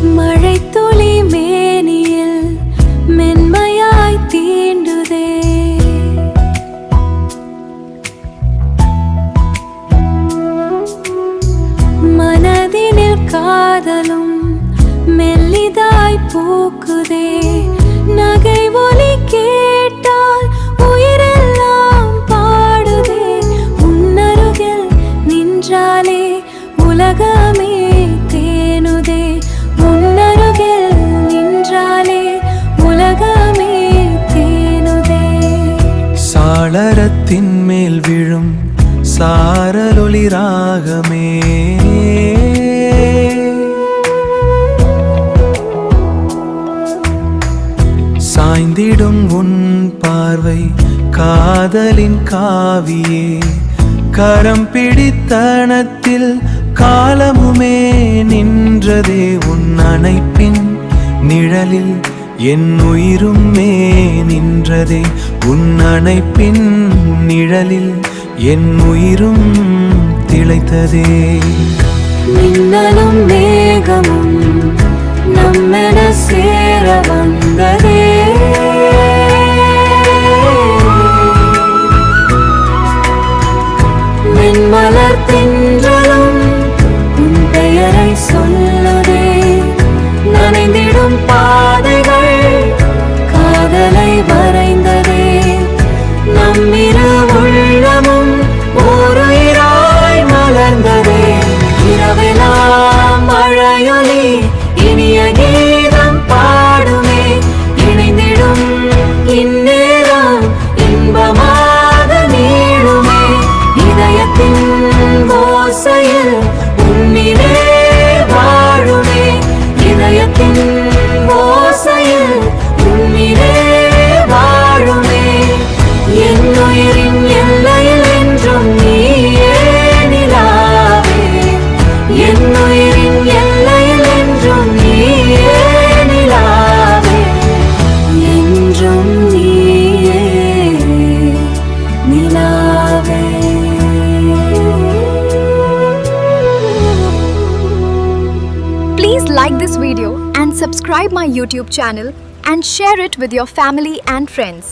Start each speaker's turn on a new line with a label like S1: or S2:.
S1: மழை துளி மேனியில் மென்மையாய் தீண்டுதே. மனதினில் காதலும் மெல்லிதாய் பூக்குதே. நகை ஒலி கேட்டால் உயிரெல்லாம் பாடுதே. உன்னருகில் நின்றாலே உலகமே தேனுதே. உன்னருகில் நின்றாலே உலகமே தேனுதே.
S2: சாளரத்தின் மேல் விழும் சாரலொளி ராகமே, சாய்ந்திடும் உன் பார்வை காதலின் காவியே. கரம் பிடித்தனத்தில் காலமுமே நின்றதே. உன் அணைப்பின் நிழலில் என் உயிருமே நின்றதே. உன் அணைப்பின் நிழலில் என் உயிரும் திளைத்ததே.
S1: மின்னலும் மேகமும் நம்மென சேர வந்ததே. மென்மலர் தென்றலும் உன் பெயரை சொல்லுதே. நனைந்திடும் பாதைகள் காதலை வரைந்ததே. நம்மிரு உள்ளமும் ஓருயிராய் மலர்ந்ததே. இரவெல்லாம் மழையொலி இனிய கீதம் பாடுமே. இணைந்திடும் இந்நேரம் இன்பமாக நீளுமே. இதயத்தின் ஓசையில் உன்னிலே வாழுமே. இதயத்தின் ஓசையில் உன்னிலே வாழுமே. என் உயிரின் எல்லையில் என்றும் நீயே நிலாவே. என் உயிரின் எல்லையில் என்றும் நீயே நிலாவே. என்றும் நீயே நிலாவே.
S3: Please like this video and subscribe my YouTube channel and share it with your family and friends.